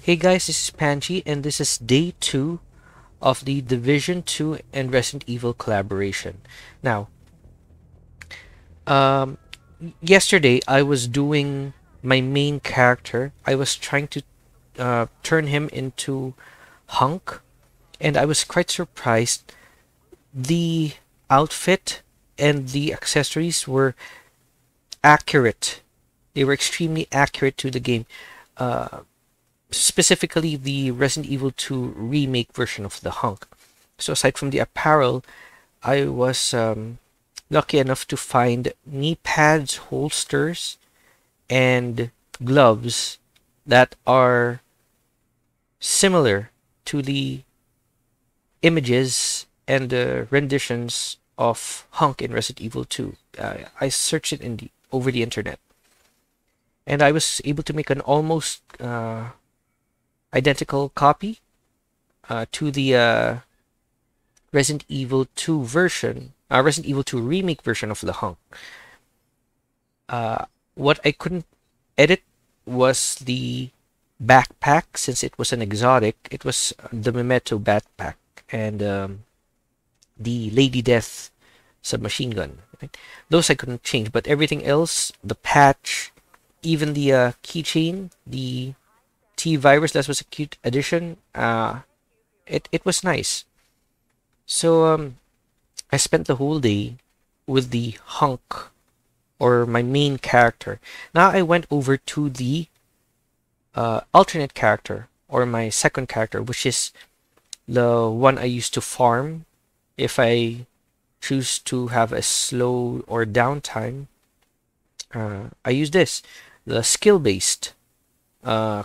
Hey guys, this is Panji, and this is day 2 of the Division 2 and Resident Evil collaboration. Now, um, yesterday I was doing my main character. I was trying to turn him into Hunk, and I was quite surprised. The outfit and the accessories were accurate. They were extremely accurate to the game. Uh, Specifically the Resident Evil 2 remake version of the Hunk. So aside from the apparel, I was lucky enough to find knee pads, holsters, and gloves that are similar to the images and renditions of Hunk in Resident Evil 2. I searched it over the internet, and I was able to make an almost identical copy to the Resident Evil 2 version, Resident Evil 2 remake version of the Hunk. What I couldn't edit was the backpack, since it was an exotic. It was the Memento backpack and the Lady Death submachine gun. Right? Those I couldn't change, but everything else, the patch, even the keychain, the T-Virus, that was a cute addition. It was nice. So I spent the whole day with the Hunk, or my main character. Now I went over to the alternate character, or my second character, which is the one I used to farm if I choose to have a slow or downtime. I use this, the skill-based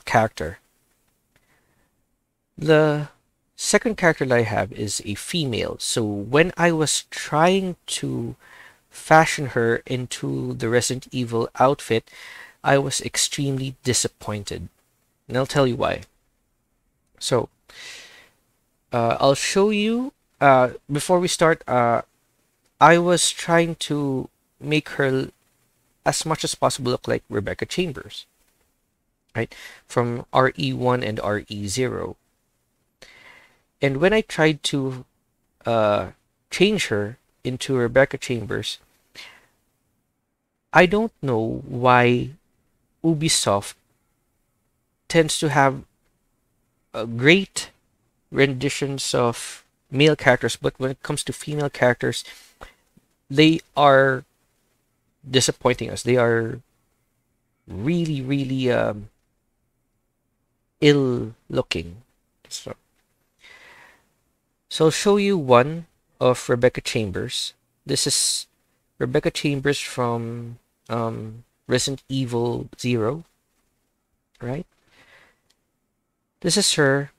character. The second character that I have is a female. So when I was trying to fashion her into the Resident Evil outfit, I was extremely disappointed. And I'll tell you why. So I'll show you. Before we start, I was trying to make her as much as possible look like Rebecca Chambers, right? From RE1 and RE0. And when I tried to change her into Rebecca Chambers, I don't know why Ubisoft tends to have great renditions of male characters, but when it comes to female characters, they are disappointing us. They are really, really ill looking. So I'll show you one of Rebecca Chambers. This is Rebecca Chambers from Resident Evil 0, right? This is her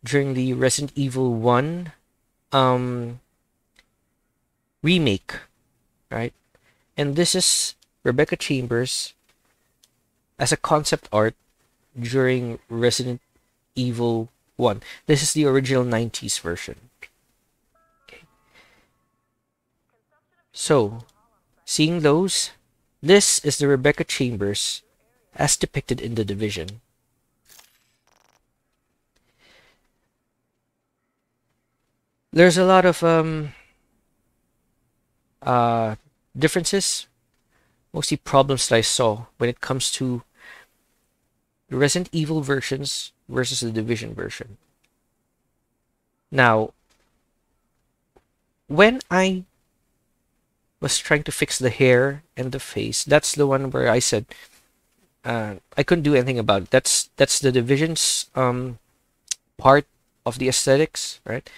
during the Resident Evil 1 remake, right? And this is Rebecca Chambers as a concept art during Resident Evil 1. This is the original 90s version. Okay. So, seeing those, this is the Rebecca Chambers as depicted in the Division. There's a lot of differences, mostly problems that I saw when it comes to the Resident Evil versions versus the Division version. Now, when I was trying to fix the hair and the face, that's the one where I said I couldn't do anything about it. That's the Division's part of the aesthetics, right?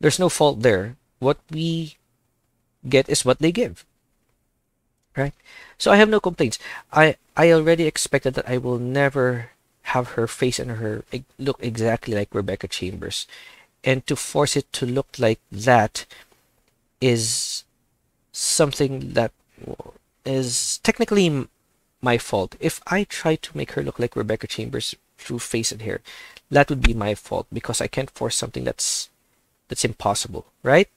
There's no fault there. What we get is what they give, right? So I have no complaints. I already expected that I will never have her face and her look exactly like Rebecca Chambers, and to force it to look like that is something that is technically my fault. If I try to make her look like Rebecca Chambers through face and hair, that would be my fault, because I can't force something that's impossible, right?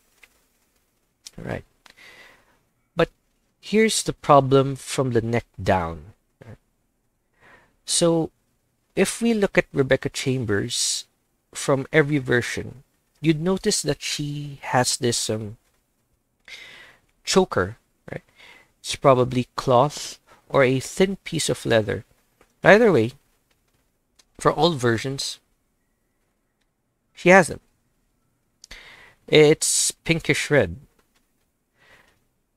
Right. But here's the problem from the neck down. So if we look at Rebecca Chambers from every version, you'd notice that she has this choker, right? It's probably cloth or a thin piece of leather. Either way, for all versions, she has them. It's pinkish red.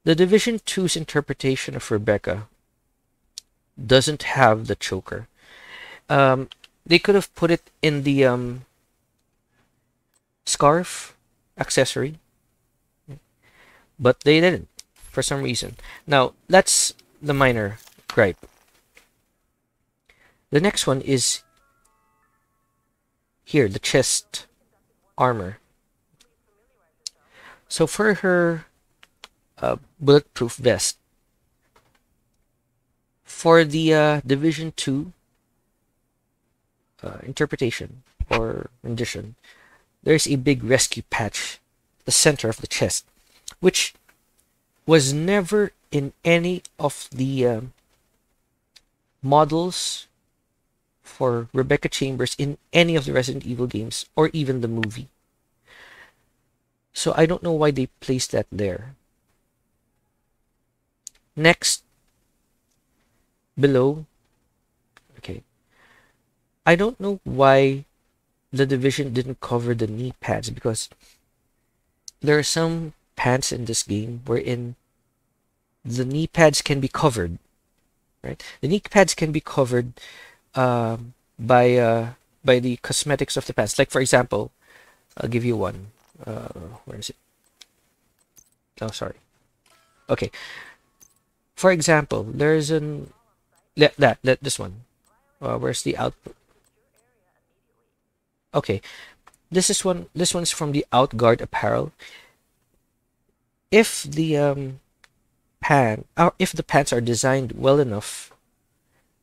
The Division 2's interpretation of Rebecca doesn't have the choker. They could have put it in the scarf accessory, but they didn't for some reason. Now, that's the minor gripe. The next one is here, the chest armor. So for her bulletproof vest, for the Division 2 interpretation or rendition, there's a big rescue patch at the center of the chest, which was never in any of the models for Rebecca Chambers in any of the Resident Evil games or even the movie. So I don't know why they placed that there. Next, below, okay, I don't know why the Division didn't cover the knee pads, because there are some pants in this game wherein the knee pads can be covered, right? The knee pads can be covered by the cosmetics of the pants. Like for example, I'll give you one. Where is it? Oh, sorry. Okay. For example, there's an this one. Where's the output? Okay, this is one. This one's from the Outguard Apparel. If the if the pants are designed well enough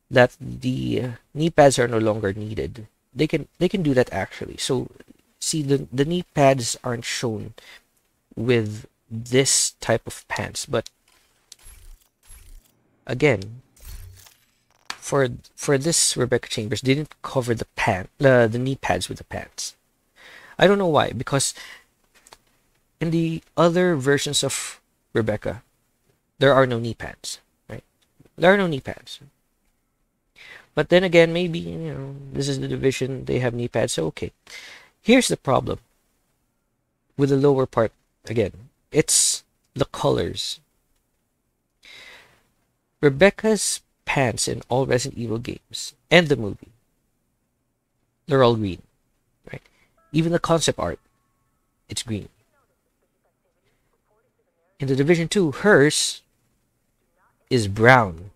that the knee pads are no longer needed, they can do that actually. So see, the knee pads aren't shown with this type of pants, but again, for this Rebecca Chambers, they didn't cover the knee pads with the pants. I don't know why, because in the other versions of Rebecca, there are no knee pads, right? There are no knee pads. But then again, maybe, this is the Division, they have knee pads, so okay. Here's the problem with the lower part again. It's the colors. Rebecca's pants in all Resident Evil games and the movie, they're all green, right? Even the concept art, it's green. In the Division 2, hers is brown.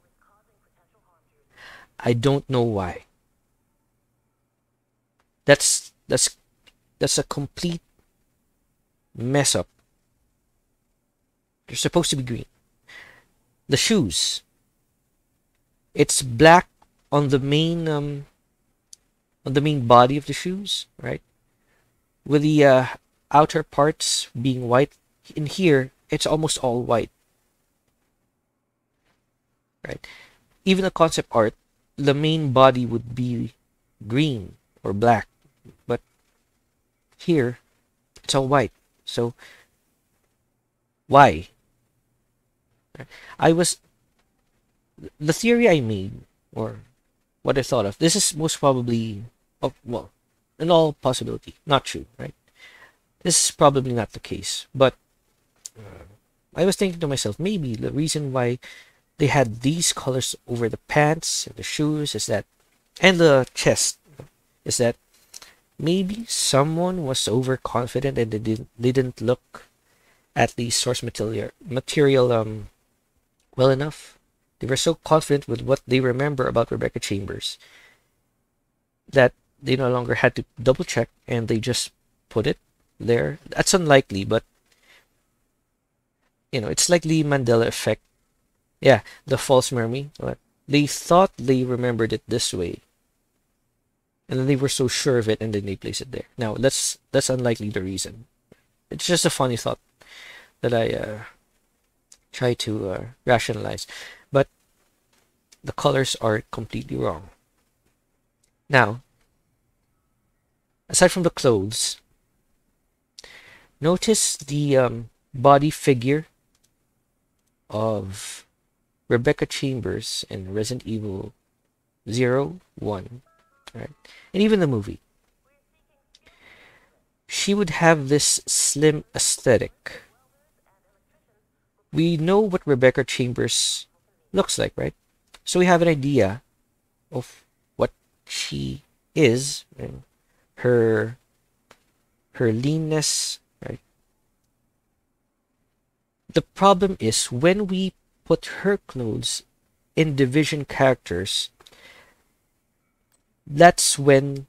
I don't know why. That's a complete mess up. They're supposed to be green. The shoes, it's black on the main body of the shoes, right? With the outer parts being white. In here, it's almost all white, right? Even the concept art, the main body would be green or black, but here it's all white. So why? The theory I made, or what I thought of, this is most probably, well, in all possibility, not true, right? This is probably not the case, but I was thinking to myself, maybe the reason why they had these colors over the pants and the shoes is that, and the chest, is that maybe someone was overconfident and they didn't look at the source material well enough. They were so confident with what they remember about Rebecca Chambers that they no longer had to double check and they just put it there. That's unlikely, but it's like the Mandela effect. Yeah, the false memory. But they thought they remembered it this way, and then they were so sure of it, and then they placed it there. Now that's unlikely the reason. It's just a funny thought that I try to rationalize, but the colors are completely wrong. Now, aside from the clothes, notice the body figure of Rebecca Chambers in Resident Evil 0, 1, right? And even the movie. She would have this slim aesthetic. We know what Rebecca Chambers looks like, right? So we have an idea of what she is, and her leanness, right? The problem is when we put her clothes in Division characters, that's when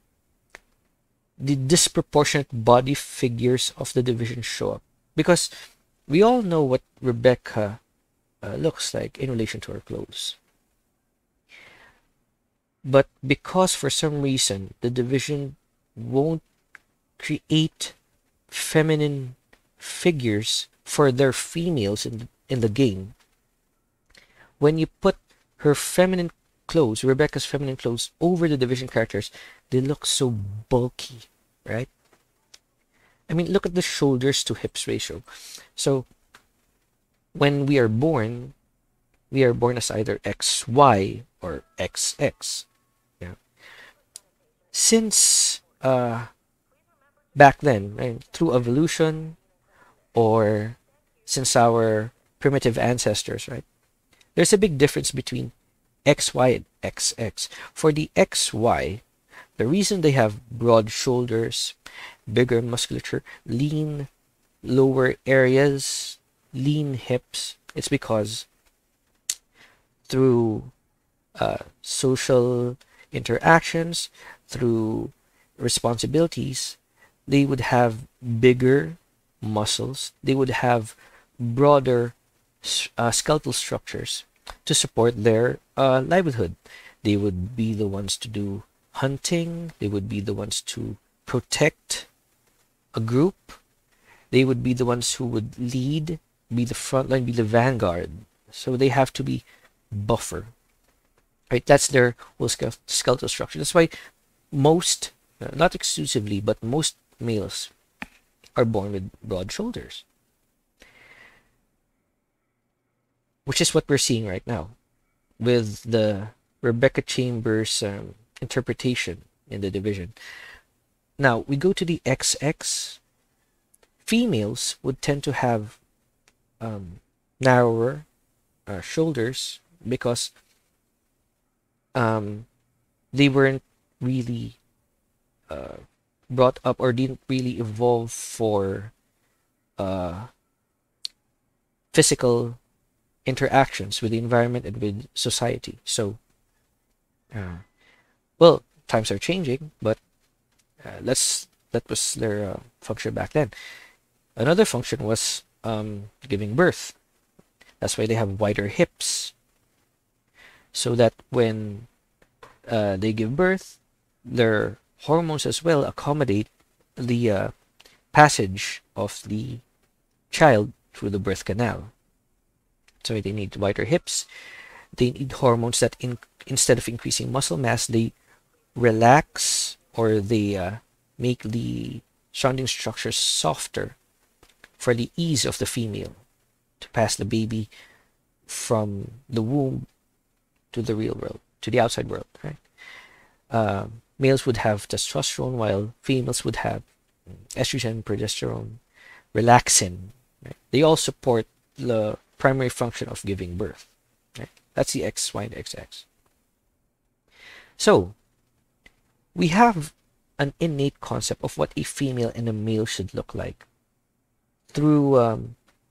the disproportionate body figures of the Division show up. Because we all know what Rebecca looks like in relation to her clothes. But because for some reason the Division won't create feminine figures for their females in the game, when you put her feminine clothes, Rebecca's feminine clothes, over the Division characters, they look so bulky, right? I mean, look at the shoulders to hips ratio. So when we are born as either XY or XX. Yeah. Since back then, right, through evolution, or since our primitive ancestors, right, there's a big difference between XY and XX. For the XY, the reason they have broad shoulders, bigger musculature, lean lower areas, lean hips, it's because through social interactions, through responsibilities, they would have bigger muscles, they would have broader skeletal structures to support their livelihood. They would be the ones to do hunting, they would be the ones to protect a group, they would be the ones who would lead, be the front line, be the vanguard. So they have to be buffer, right? That's their whole skeletal structure. That's why most, not exclusively, but most males are born with broad shoulders, which is what we're seeing right now with the Rebecca Chambers interpretation in the Division. Now we go to the XX. Females would tend to have narrower shoulders because they weren't really brought up or didn't really evolve for physical interactions with the environment and with society. So, well, times are changing, but that was their function back then. Another function was giving birth. That's why they have wider hips, so that when they give birth, their hormones as well accommodate the passage of the child through the birth canal. So they need wider hips. They need hormones that instead of increasing muscle mass, they relax, or they make the surrounding structures softer for the ease of the female to pass the baby from the womb to the real world, to the outside world, right? Males would have testosterone, while females would have estrogen, progesterone, relaxin. Right? They all support the primary function of giving birth. Right? That's the XY and XX. So we have an innate concept of what a female and a male should look like through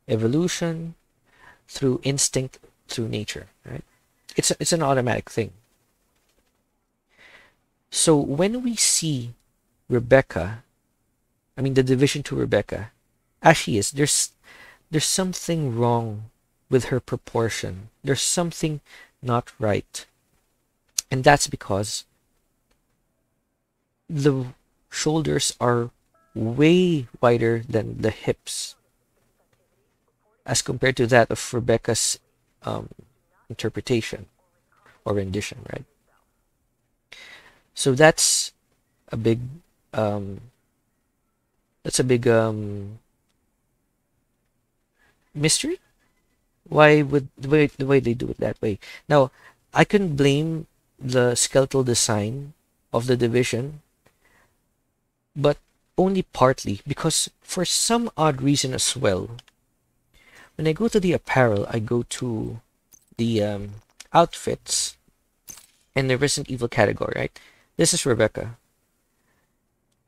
evolution, through instinct, through nature. Right? It's an automatic thing. So when we see Rebecca, I mean the Division to Rebecca, as she is, there's something wrong with her proportion. There's something not right. And that's because the shoulders are way wider than the hips as compared to that of Rebecca's interpretation or rendition, right? So a big um, that's a big mystery. Why would the way they do it that way? Now, I can blame the skeletal design of the division, but only partly, because for some odd reason as well, when I go to the apparel, I go to the outfits and the Resident Evil category, right? This is Rebecca.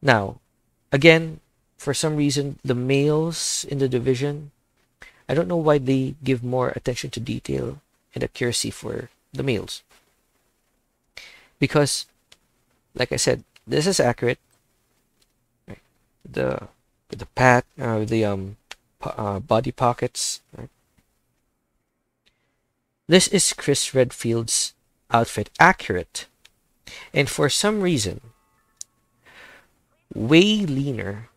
Now, again, for some reason, the males in the division, I don't know why they give more attention to detail and accuracy for the males. Because, like I said, this is accurate. Right? The pat, the body pockets. Right? This is Chris Redfield's outfit, accurate, and for some reason, way leaner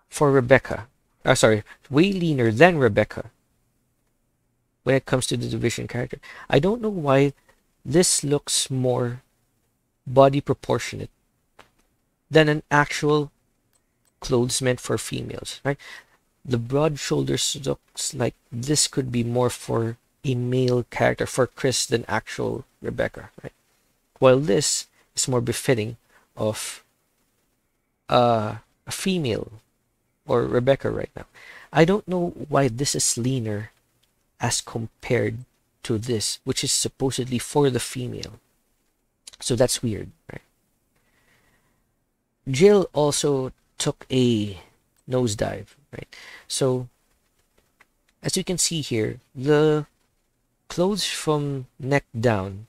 for Rebecca. Sorry, way leaner than Rebecca when it comes to the division character. I don't know why this looks more body proportionate than an actual clothes meant for females, right? The broad shoulders looks like this could be more for a male character, for Chris, than actual Rebecca, right? While this is more befitting of a female or Rebecca right now. I don't know why this is leaner as compared to this, which is supposedly for the female. So that's weird, right? Jill also took a nosedive, right? So as you can see here, the clothes from neck down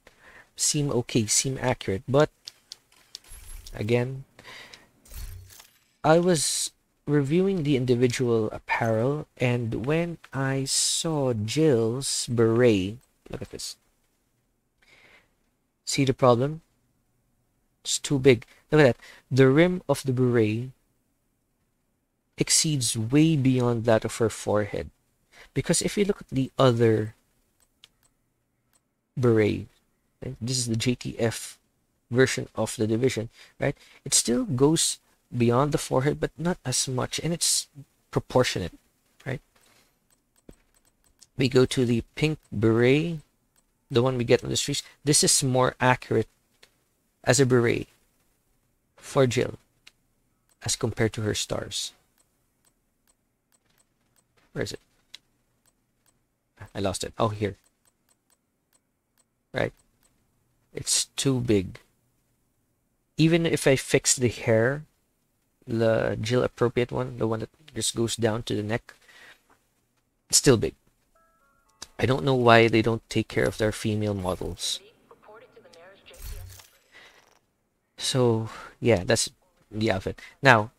seem okay, seem accurate, but again, I was reviewing the individual apparel, and when I saw Jill's beret, look at this. See the problem? It's too big. Look at that. The rim of the beret exceeds way beyond that of her forehead. Because if you look at the other beret, right? This is the JTF version of the division, right? It still goes beyond the forehead, but not as much, and it's proportionate, right? We go to the pink beret, the one we get on the streets. This is more accurate as a beret for Jill as compared to her stars. Where is it? I lost it. Oh, here. Right? It's too big. Even if I fix the hair, the Jill appropriate one, the one that just goes down to the neck, it's still big. I don't know why they don't take care of their female models. So yeah, that's the outfit. Now,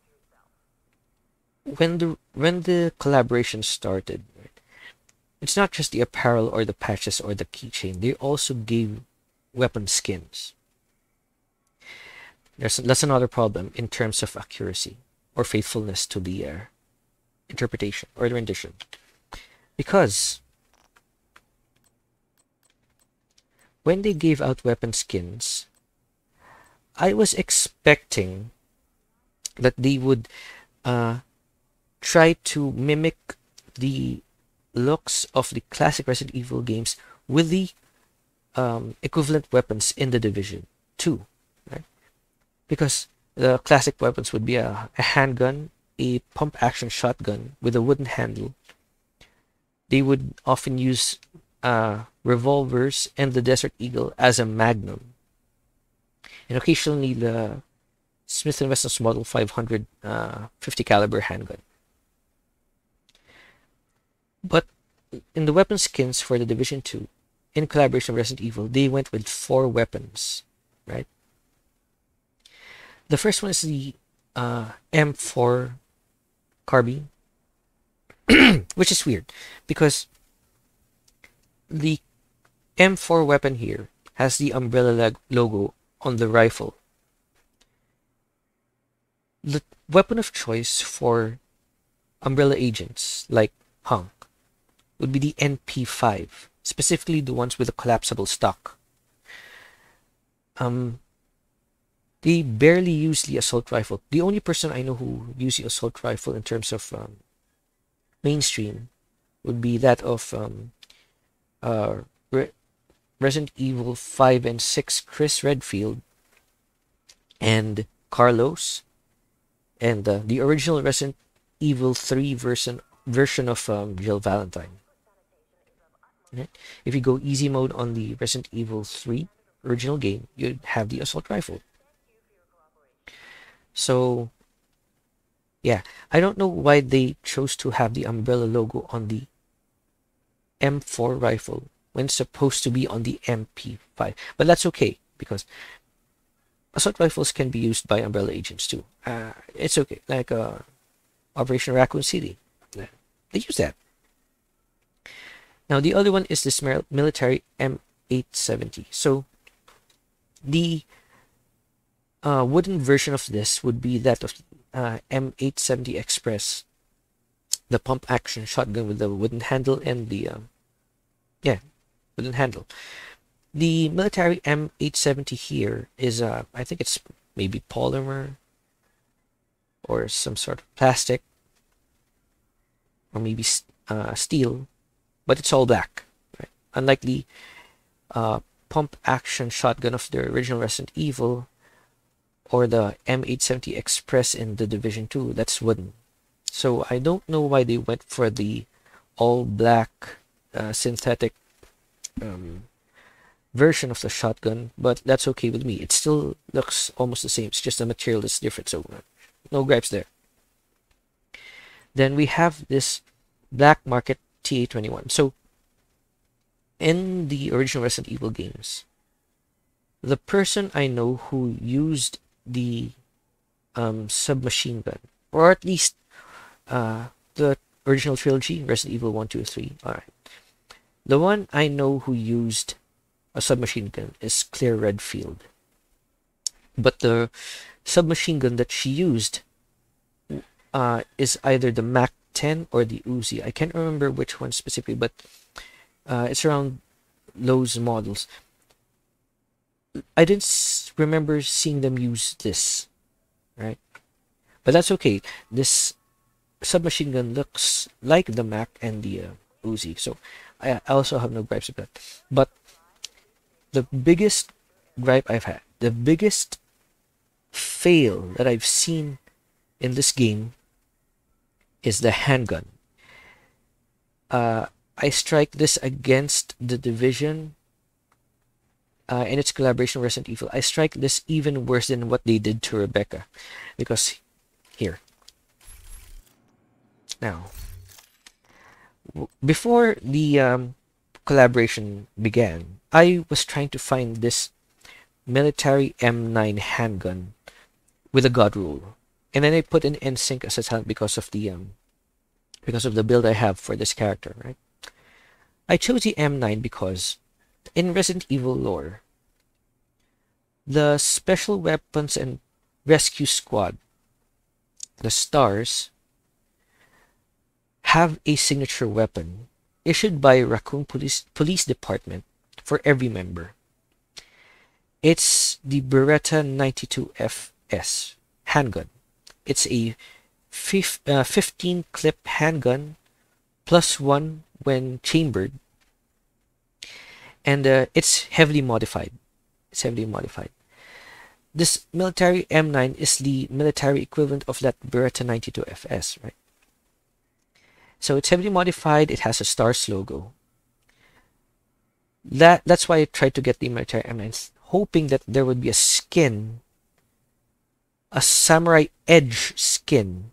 when the collaboration started, right, it's not just the apparel or the patches or the keychain. They also gave weapon skins. That's another problem in terms of accuracy or faithfulness to the interpretation or the rendition. Because when they gave out weapon skins, I was expecting that they would try to mimic the looks of the classic Resident Evil games with the equivalent weapons in the Division 2, right? Because the classic weapons would be a handgun, a pump-action shotgun with a wooden handle. They would often use revolvers and the Desert Eagle as a magnum. And occasionally the Smith & Wesson's Model 500 50 caliber handgun. But in the weapon skins for the Division 2, in collaboration with Resident Evil, they went with 4 weapons, right? The first one is the M4 carbine, which is weird because the M4 weapon here has the umbrella logo on the rifle. The weapon of choice for umbrella agents like Hunk would be the NP5, specifically the ones with a collapsible stock. they barely use the assault rifle. The only person I know who use the assault rifle in terms of mainstream would be that of uh, Re Resident Evil 5 and 6 Chris Redfield and Carlos, and the original Resident Evil 3 version of Jill Valentine. Right? If you go easy mode on the Resident Evil 3 original game, you'd have the assault rifle. So yeah, I don't know why they chose to have the umbrella logo on the M4 rifle when it's supposed to be on the MP5. But that's okay, because assault rifles can be used by umbrella agents too. It's okay, like Operation Raccoon City. They use that. Now the other one is this military M870. So the wooden version of this would be that of M870 Express, the pump action shotgun with the wooden handle and the wooden handle. The military M870 here is I think it's maybe polymer or some sort of plastic, or maybe steel, but it's all black, right? Unlike the pump action shotgun of the original Resident Evil or the M870 Express in the Division 2, that's wooden. So I don't know why they went for the all black synthetic version of the shotgun, but that's okay with me. It still looks almost the same. It's just the material that's different, so no gripes there. Then we have this black market TA-21. So in the original Resident Evil games, the person I know who used the submachine gun, or at least the original trilogy, Resident Evil 1, 2, 3. Alright. The one I know who used a submachine gun is Claire Redfield. But the submachine gun that she used is either the Mac 10 or the Uzi. I can't remember which one specifically, but it's around those models. I didn't remember seeing them use this, right? But that's okay. This submachine gun looks like the Mac and the Uzi, so I also have no gripes with that. But the biggest gripe I've had, the biggest fail that I've seen in this game is the handgun. I strike this against the Division in its collaboration with Resident Evil. I strike this even worse than what they did to Rebecca, because here. Now, before the collaboration began, I was trying to find this military M9 handgun with a God rule, and then I put in NSYNC as a talent because of the build I have for this character, right? I chose the M9 because in Resident Evil lore, the Special Weapons and Rescue Squad, the STARS, have a signature weapon issued by Raccoon Police Department for every member. It's the Beretta 92FS handgun. It's a 15 clip handgun plus one when chambered, and it's heavily modified. This military M9 is the military equivalent of that Beretta 92FS, right? So it's heavily modified. It has a STARS logo. That's why I tried to get the military M9, hoping that there would be a skin, a samurai edge skin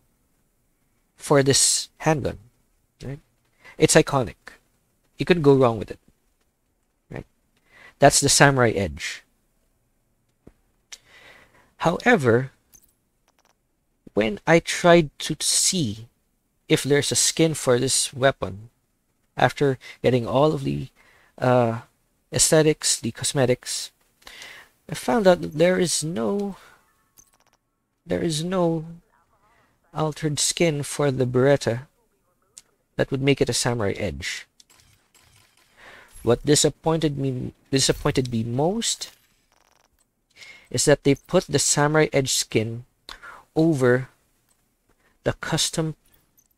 for this handgun, right? It's iconic. You couldn't go wrong with it, right? That's the samurai edge. However, when I tried to see if there's a skin for this weapon, after getting all of the aesthetics, the cosmetics, I found out that there is no altered skin for the Beretta that would make it a samurai edge. What disappointed me most is that they put the Samurai Edge skin over the custom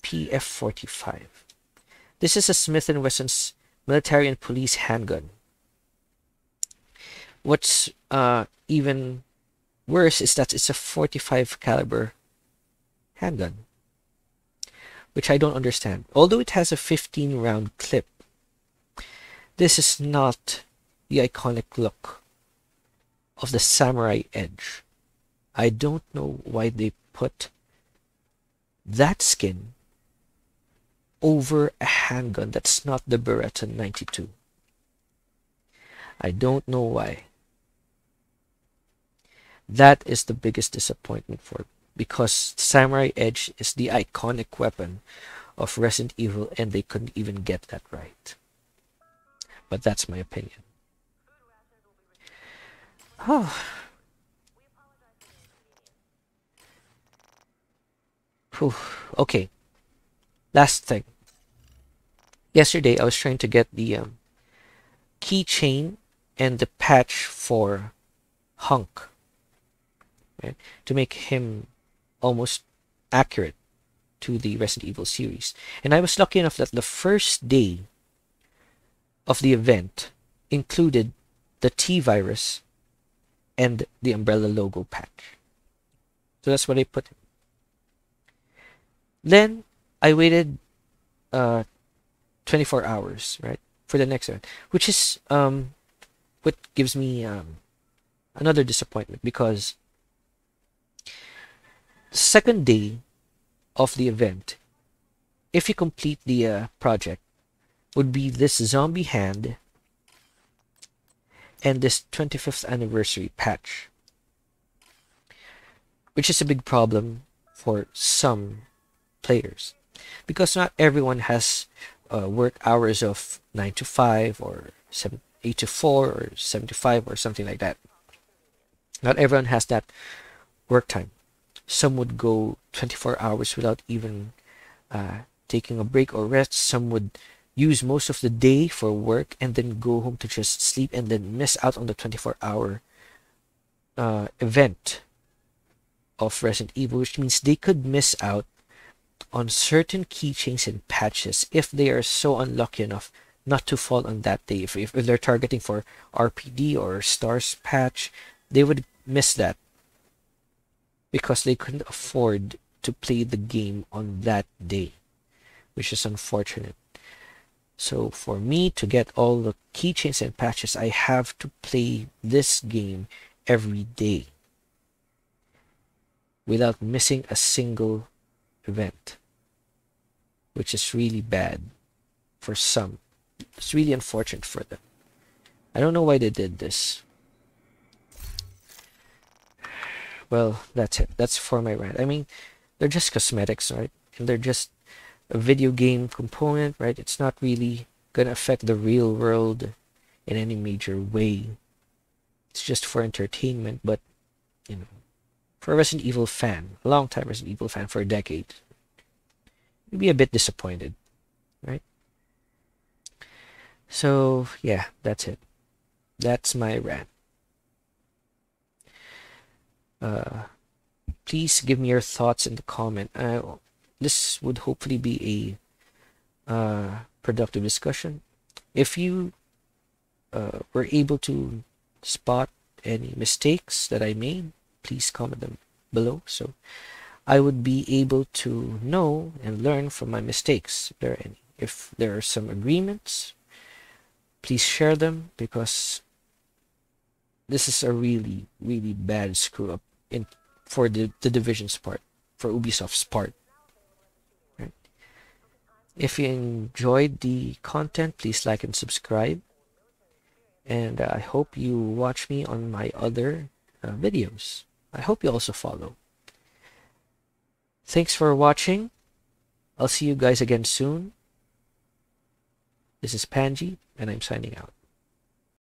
PF-45. This is a Smith & Wesson's military and police handgun. What's even worse is that it's a 45 caliber handgun, which I don't understand. Although it has a 15 round clip, this is not the iconic look of the Samurai Edge. I don't know why they put that skin over a handgun that's not the Beret 92. I don't know why. That is the biggest disappointment for me, because Samurai Edge is the iconic weapon of Resident Evil and they couldn't even get that right. But that's my opinion. Oh. Whew. Okay. Last thing. Yesterday I was trying to get the keychain and the patch for Hunk, right, to make him almost accurate to the Resident Evil series. And I was lucky enough that the first day of the event included the T-Virus and the Umbrella logo patch. So that's what I put in. Then I waited 24 hours, right, for the next event, which is what gives me another disappointment, because the second day of the event, if you complete the project, would be this zombie hand and this 25th anniversary patch, which is a big problem for some players, because not everyone has work hours of 9 to 5 or 8 to 4 or 7 to 5 or something like that. Not everyone has that work time. Some would go 24 hours without even taking a break or rest. Some would use most of the day for work and then go home to just sleep and then miss out on the 24-hour event of Resident Evil, which means they could miss out on certain keychains and patches if they are so unlucky enough not to fall on that day. If they're targeting for RPD or Stars patch, they would miss that because they couldn't afford to play the game on that day, which is unfortunate. So for me to get all the keychains and patches, I have to play this game every day without missing a single event, which is really bad for some. It's really unfortunate for them. I don't know why they did this. Well, that's it. That's for my rant. I mean, they're just cosmetics, right? And they're just a video game component, right? It's not really gonna affect the real world in any major way. It's just for entertainment, but you know, for a Resident Evil fan, a long time Resident Evil fan for a decade, you'd be a bit disappointed, right? So yeah, that's it. That's my rant. Please give me your thoughts in the comment. This would hopefully be a productive discussion. If you were able to spot any mistakes that I made, please comment them below so I would be able to know and learn from my mistakes if there are any. If there are some agreements, please share them, because this is a really, really bad screw up for the Division's part, for Ubisoft's part. Right? If you enjoyed the content, please like and subscribe. And I hope you watch me on my other videos. I hope you also follow. Thanks for watching. I'll see you guys again soon. This is Panji, and I'm signing out.